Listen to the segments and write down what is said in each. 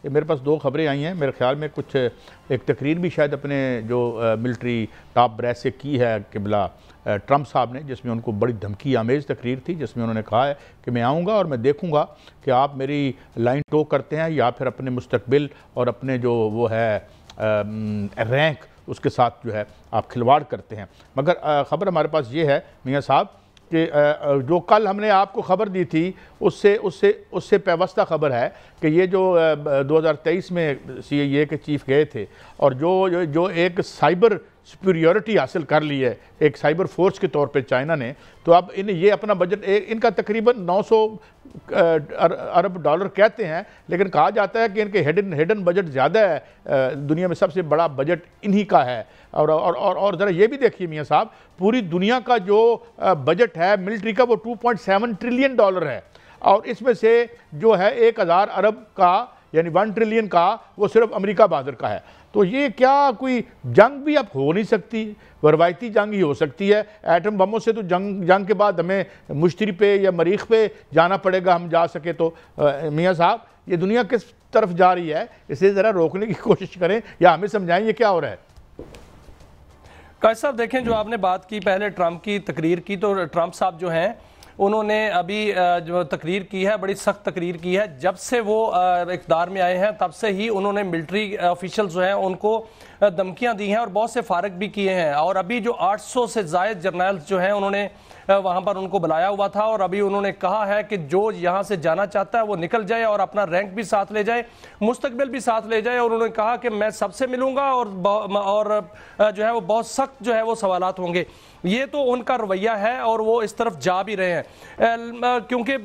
कि मेरे पास दो खबरें आई हैं, मेरे ख्याल में कुछ एक तकरीर भी शायद अपने जो मिलिट्री टॉप ब्रेस से की है किबला ट्रंप साहब ने, जिसमें उनको बड़ी धमकी आमेज़ तकरीर थी, जिसमें उन्होंने कहा है कि मैं आऊँगा और मैं देखूँगा कि आप मेरी लाइन टो करते हैं या फिर अपने मुस्तकबिल और अपने जो वो है रैंक उसके साथ जो है आप खिलवाड़ करते हैं। मगर ख़बर हमारे पास ये है मियाँ साहब कि जो कल हमने आपको ख़बर दी थी उससे उससे उससे पैवस्ता ख़बर है कि ये जो 2023 में CIA के चीफ गए थे और जो एक साइबर सुपीरियरिटी हासिल कर ली है एक साइबर फोर्स के तौर पे चाइना ने, तो अब ये अपना बजट इनका तकरीबन 900 अरब डॉलर कहते हैं, लेकिन कहा जाता है कि इनके हिडन बजट ज़्यादा है, दुनिया में सबसे बड़ा बजट इन्हीं का है। और ज़रा ये भी देखिए मियाँ साहब, पूरी दुनिया का जो बजट है मिलिट्री का वो 2.7 ट्रिलियन डॉलर है और इसमें से जो है 1000 अरब का यानी 1 ट्रिलियन का वो सिर्फ अमेरिका बहादुर का है। तो ये क्या कोई जंग भी अब हो नहीं सकती, रवायती जंग ही हो सकती है? एटम बमों से तो जंग के बाद हमें मुश्तरी पे या मरीख पे जाना पड़ेगा, हम जा सके तो। मियाँ साहब, ये दुनिया किस तरफ जा रही है, इसे ज़रा रोकने की कोशिश करें या हमें समझाएं ये क्या हो रहा है। काश साहब देखें, जो आपने बात की पहले ट्रंप की तकरीर की, तो ट्रंप साहब जो हैं उन्होंने अभी जो तकरीर की है बड़ी सख्त तकरीर की है। जब से वो इक़्तिदार में आए हैं तब से ही उन्होंने मिलिट्री ऑफिशियल्स जो हैं उनको धमकियां दी हैं और बहुत से फारग भी किए हैं। और अभी जो 800 से ज़ायद जर्नल्स जो हैं उन्होंने वहाँ पर उनको बुलाया हुआ था और अभी उन्होंने कहा है कि जो यहाँ से जाना चाहता है वो निकल जाए और अपना रैंक भी साथ ले जाए, मुस्तकबिल भी साथ ले जाए। और उन्होंने कहा कि मैं सबसे मिलूंगा और जो है वो बहुत सख्त जो है वो सवालात होंगे। ये तो उनका रवैया है और वो इस तरफ जा भी रहे हैं, क्योंकि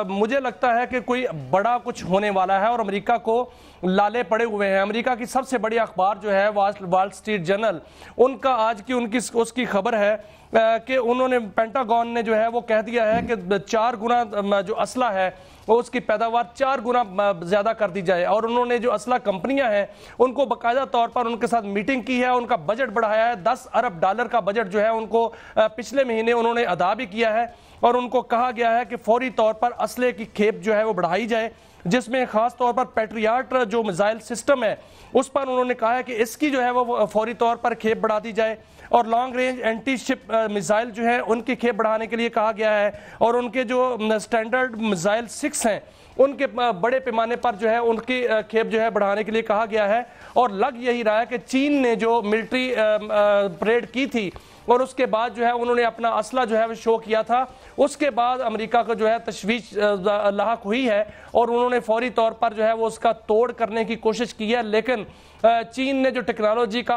मुझे लगता है कि कोई बड़ा कुछ होने वाला है और अमेरिका को लाले पड़े हुए हैं। अमेरिका की सबसे बड़ी अखबार जो है वॉल स्ट्रीट जर्नल, उनका आज की उसकी खबर है कि उन्होंने पेंटागन ने जो है वो कह दिया है कि 4 गुना जो असला है वो उसकी पैदावार 4 गुना ज़्यादा कर दी जाए। और उन्होंने जो असला कंपनियां हैं उनको बाकायदा तौर पर उनके साथ मीटिंग की है, उनका बजट बढ़ाया है। 10 अरब डॉलर का बजट जो है उनको पिछले महीने उन्होंने अदा भी किया है और उनको कहा गया है कि फौरी तौर पर असले की खेप जो है वो बढ़ाई जाए, जिसमें खास तौर पर पैट्रियट जो मिसाइल सिस्टम है उस पर उन्होंने कहा है कि इसकी जो है वो फौरी तौर पर खेप बढ़ा दी जाए। और long range anti ship missile जो है उनकी खेप बढ़ाने के लिए कहा गया है और उनके जो स्टैंडर्ड मिसाइल 6 हैं उनके बड़े पैमाने पर जो है उनकी खेप जो है बढ़ाने के लिए कहा गया है। और लग यही रहा है कि चीन ने जो मिलिट्री परेड की थी और उसके बाद जो है उन्होंने अपना असला जो है वो शो किया था, उसके बाद अमेरिका को जो है तशवीश लाहक हुई है और उन्होंने फौरी तौर पर जो है वो उसका तोड़ करने की कोशिश की है। लेकिन चीन ने जो टेक्नोलॉजी का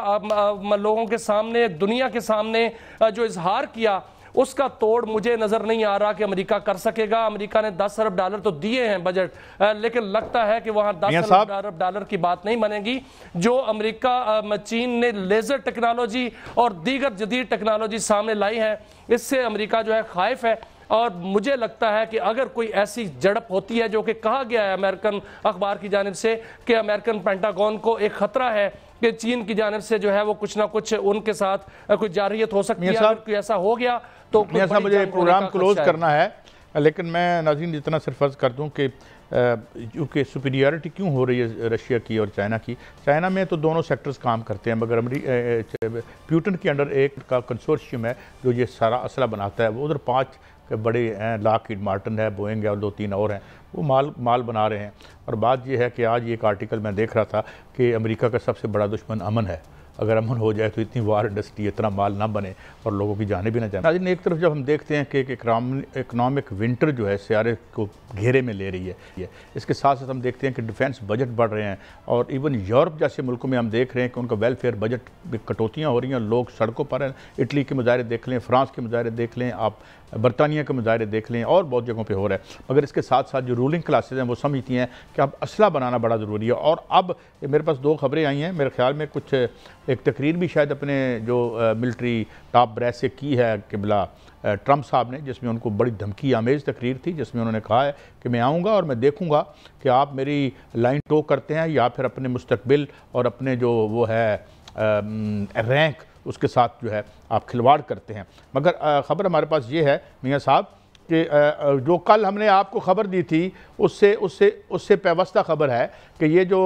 लोगों के सामने, दुनिया के सामने जो इजहार किया, उसका तोड़ मुझे नजर नहीं आ रहा कि अमेरिका कर सकेगा। अमेरिका ने 10 अरब डॉलर तो दिए हैं बजट, लेकिन लगता है कि वहां 10 अरब डॉलर की बात नहीं बनेगी। जो अमेरिका चीन ने लेजर टेक्नोलॉजी और दीगर जदीद टेक्नोलॉजी सामने लाई है, इससे अमेरिका जो है खाइफ है। और मुझे लगता है कि अगर कोई ऐसी झड़प होती है, जो कि कहा गया है अमेरिकन अखबार की जानिब से कि अमेरिकन पेंटागन को एक खतरा है कि चीन की जानिब से जो है वो कुछ ना कुछ उनके साथ कुछ जारियत हो सकती है। अगर कोई ऐसा हो गया तो मुझे प्रोग्राम क्लोज करना है, लेकिन मैं नाज़रीन इतना सिर्फ अर्ज कर दूं कि क्योंकि सुपीरियरिटी क्यों हो रही है रशिया की और चाइना की। चाइना में तो दोनों सेक्टर्स काम करते हैं, मगर प्यूटन के अंडर एक का कंसोर्शियम है जो ये सारा असला बनाता है। वो उधर 5 बड़े हैं, लॉकहीड मार्टिन है, बोइंग है और 2-3 और हैं, वो माल बना रहे हैं। और बात यह है कि आज एक आर्टिकल मैं देख रहा था कि अमेरिका का सबसे बड़ा दुश्मन अमन है। अगर अमन हो जाए तो इतनी वार इंडस्ट्री, इतना माल ना बने और लोगों की जाने भी ना जाए। नाज़रीन, एक तरफ जब हम देखते हैं कि एक इकनॉमिक विंटर जो है सियारे को घेरे में ले रही है, इसके साथ साथ हम देखते हैं कि डिफेंस बजट बढ़ रहे हैं और इवन यूरोप जैसे मुल्कों में हम देख रहे हैं कि उनका वेलफेयर बजट में कटौतियाँ हो रही हैं, लोग सड़कों पर हैं। इटली के मुजाहरे देख लें, फ्रांस के मुजाहरे देख लें, आप बरतानिया के मुजाहरे देख लें और बहुत जगहों पे हो रहा है। मगर इसके साथ साथ जो रूलिंग क्लासेज हैं वो समझती हैं कि अब असला बनाना बड़ा ज़रूरी है। और अब मेरे पास 2 खबरें आई हैं, मेरे ख्याल में कुछ एक तकरीर भी शायद अपने जो मिलिट्री टॉप ब्रेस से की है किबला ट्रंप साहब ने, जिसमें उनको बड़ी धमकी आमेज़ तकरीर थी, जिसमें उन्होंने कहा है कि मैं आऊँगा और मैं देखूँगा कि आप मेरी लाइन टो करते हैं या फिर अपने मुस्तकबिल और अपने जो वो है रैंक उसके साथ जो है आप खिलवाड़ करते हैं। मगर ख़बर हमारे पास ये है मियाँ साहब कि जो कल हमने आपको ख़बर दी थी उससे उससे उससे पैवस्ता खबर है कि ये जो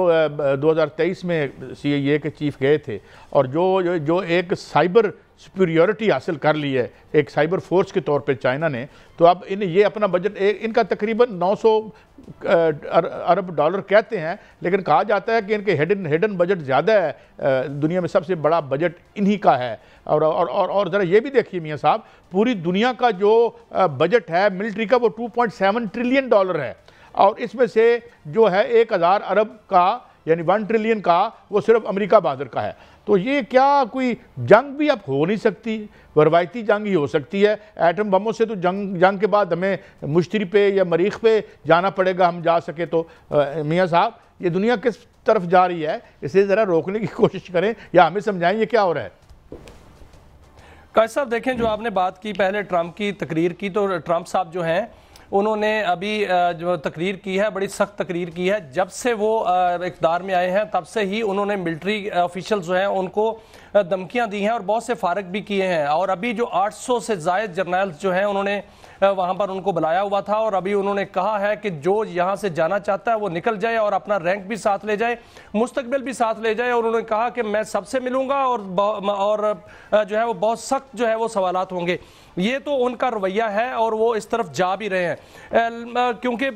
2023 में CIA के चीफ गए थे और जो एक साइबर सुपीरियरिटी हासिल कर ली है एक साइबर फोर्स के तौर पे चाइना ने, तो अब ये अपना बजट इनका तकरीबन 900 अरब डॉलर कहते हैं, लेकिन कहा जाता है कि इनके हिडन बजट ज़्यादा है, दुनिया में सबसे बड़ा बजट इन्हीं का है। और ज़रा ये भी देखिए मियाँ साहब, पूरी दुनिया का जो बजट है मिलिट्री का वो 2.7 ट्रिलियन डॉलर है, और इसमें से जो है 1000 अरब का यानी 1 ट्रिलियन का वो सिर्फ अमेरिका बहादुर का है। तो ये क्या कोई जंग भी अब हो नहीं सकती, रवायती जंग ही हो सकती है। एटम बमों से तो जंग के बाद हमें मुश्तरी पे या मरीख पे जाना पड़ेगा, हम जा सके तो। मियाँ साहब, ये दुनिया किस तरफ जा रही है, इसे ज़रा रोकने की कोशिश करें या हमें समझाएं ये क्या हो रहा है। कायद साहब देखें, जो आपने बात की पहले ट्रंप की तकरीर की, तो ट्रंप साहब जो हैं उन्होंने अभी जो तकरीर की है बड़ी सख्त तकरीर की है। जब से वो इक़्तिदार में आए हैं तब से ही उन्होंने मिलिट्री ऑफिशियल्स जो हैं उनको धमकियां दी हैं और बहुत से फारग भी किए हैं। और अभी जो 800 से ज़ायद जर्नल जो हैं उन्होंने वहां पर उनको बुलाया हुआ था, और अभी उन्होंने कहा है कि जो यहां से जाना चाहता है वो निकल जाए और अपना रैंक भी साथ ले जाए, मुस्तकबिल भी साथ ले जाए। और उन्होंने कहा कि मैं सबसे मिलूंगा और जो है वो बहुत सख्त जो है वो सवालात होंगे। ये तो उनका रवैया है और वो इस तरफ जा भी रहे हैं, क्योंकि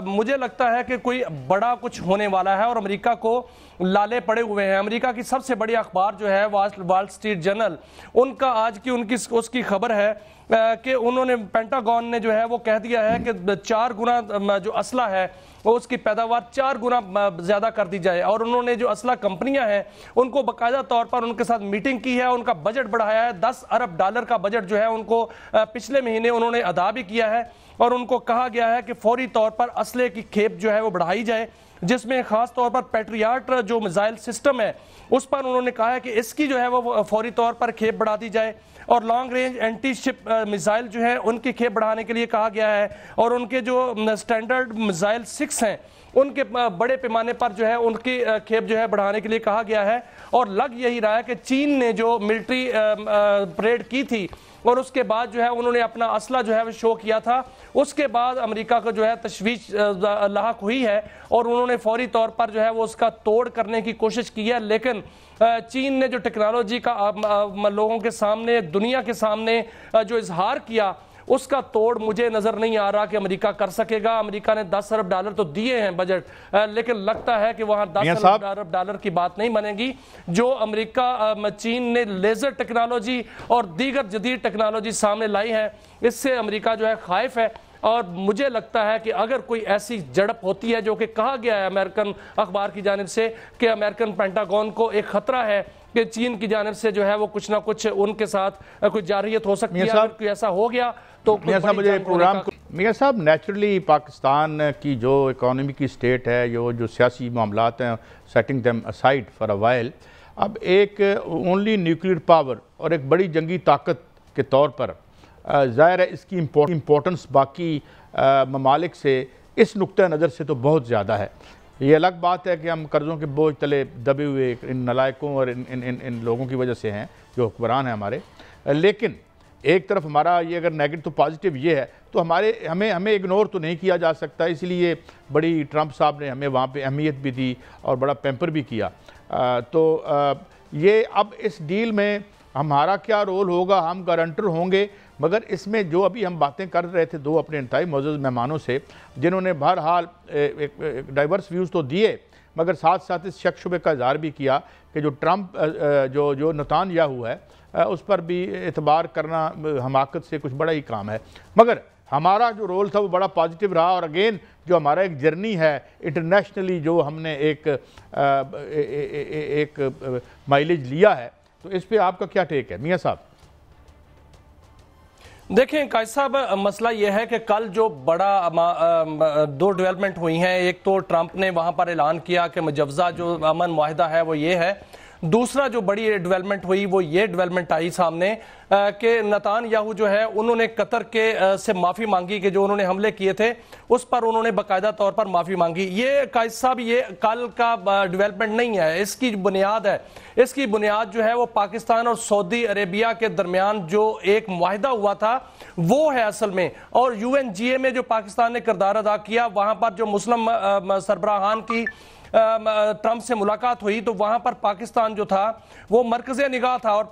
मुझे लगता है कि कोई बड़ा कुछ होने वाला है और अमेरिका को लाले पड़े हुए हैं। अमेरिका की सबसे बड़ी अखबार जो है वॉल स्ट्रीट जर्नल, उनका आज की उसकी खबर है कि उन्होंने पेंटागन ने जो है वो कह दिया है कि 4 गुना जो असला है वो उसकी पैदावार 4 गुना ज़्यादा कर दी जाए। और उन्होंने जो असला कंपनियां हैं उनको बाकायदा तौर पर उनके साथ मीटिंग की है, उनका बजट बढ़ाया है। 10 अरब डॉलर का बजट जो है उनको पिछले महीने उन्होंने अदा भी किया है, और उनको कहा गया है कि फौरी तौर पर असले की खेप जो है वो बढ़ाई जाए, जिसमें खास तौर पर पैट्रियाट जो मिसाइल सिस्टम है उस पर उन्होंने कहा है कि इसकी जो है वो फौरी तौर पर खेप बढ़ा दी जाए। और long range anti ship missile जो है उनकी खेप बढ़ाने के लिए कहा गया है, और उनके जो स्टैंडर्ड मिसाइल 6 हैं उनके बड़े पैमाने पर जो है उनकी खेप जो है बढ़ाने के लिए कहा गया है। और लग यही रहा है कि चीन ने जो मिलिट्री परेड की थी और उसके बाद जो है उन्होंने अपना असला जो है वो शो किया था, उसके बाद अमेरिका को जो है तशवीश लाहक हुई है और उन्होंने फौरी तौर पर जो है वो उसका तोड़ करने की कोशिश की है। लेकिन चीन ने जो टेक्नोलॉजी का लोगों के सामने, दुनिया के सामने जो इजहार किया, उसका तोड़ मुझे नजर नहीं आ रहा कि अमेरिका कर सकेगा। अमेरिका ने 10 अरब डॉलर तो दिए हैं बजट, लेकिन लगता है कि वहां 10 अरब डॉलर की बात नहीं बनेगी। जो अमेरिका चीन ने लेजर टेक्नोलॉजी और दीगर जदीद टेक्नोलॉजी सामने लाई है, इससे अमेरिका जो है खाइफ है। और मुझे लगता है कि अगर कोई ऐसी झड़प होती है, जो कि कहा गया है अमेरिकन अखबार की जानिब से कि अमेरिकन पेंटागन को एक खतरा है कि चीन की जानिब से जो है वो कुछ ना कुछ उनके साथ कोई जारहियत हो सकती है। अगर कोई ऐसा हो गया तो मुझे प्रोग्राम मियाँ साहब, नेचुरली पाकिस्तान की जो इकोनॉमी की स्टेट है, जो सियासी मामलात हैं, setting them aside for a while, अब एक ओनली न्यूक्लियर पावर और एक बड़ी जंगी ताकत के तौर पर ज़ाहिर है इसकी इम्पोर्टेंस बाकी ममालिक से इस नुक्ता नज़र से तो बहुत ज़्यादा है। ये अलग बात है कि हम कर्ज़ों के बोझ तले दबे हुए इन नलायकों और इन लोगों की वजह से हैं जो हुक्मरान हैं हमारे। लेकिन एक तरफ हमारा ये अगर नेगेटिव तो पॉजिटिव ये है तो हमें इग्नोर तो नहीं किया जा सकता। इसलिए बड़ी ट्रंप साहब ने हमें वहाँ पे अहमियत भी दी और बड़ा पैम्पर भी किया। ये अब इस डील में हमारा क्या रोल होगा, हम गारंटर होंगे। मगर इसमें जो अभी हम बातें कर रहे थे दो अपने इंतहाई मौजूद मेहमानों से, जिन्होंने बहरहाल एक डाइवर्स व्यूज़ तो दिए, मगर साथ साथ इस शक शुबे का इज़हार भी किया कि जो ट्रंप जो नेतान्याहू है उस पर भी एतबार करना हमाकत से कुछ बड़ा ही काम है। मगर हमारा जो रोल था वो बड़ा पॉजिटिव रहा। और अगेन जो हमारा एक जर्नी है इंटरनेशनली, जो हमने एक माइलेज लिया है, तो इस पे आपका क्या टेक है मियाँ साहब? देखें कायद साहब, मसला यह है कि कल जो बड़ा 2 डेवलपमेंट हुई हैं। एक तो ट्रंप ने वहां पर ऐलान किया कि मुजव्जा जो अमन मुआहिदा है वो ये है। दूसरा जो बड़ी डेवलपमेंट हुई वो ये डेवलपमेंट आई सामने कि नेतान्याहू जो है उन्होंने कतर के से माफी मांगी कि जो उन्होंने हमले किए थे उस पर उन्होंने बाकायदा तौर पर माफी मांगी। ये कायद साहब ये कल का डेवलपमेंट नहीं है, इसकी बुनियाद है, इसकी बुनियाद जो है वो पाकिस्तान और सऊदी अरेबिया के दरमियान जो एक मुआहिदा हुआ था वो है असल में। और UNGA में जो पाकिस्तान ने किरदार अदा किया, वहां पर जो मुस्लिम सरबराहान की ट्रंप से मुलाकात हुई तो वहां पर पाकिस्तान जो था वो मरकज़े निगाह था और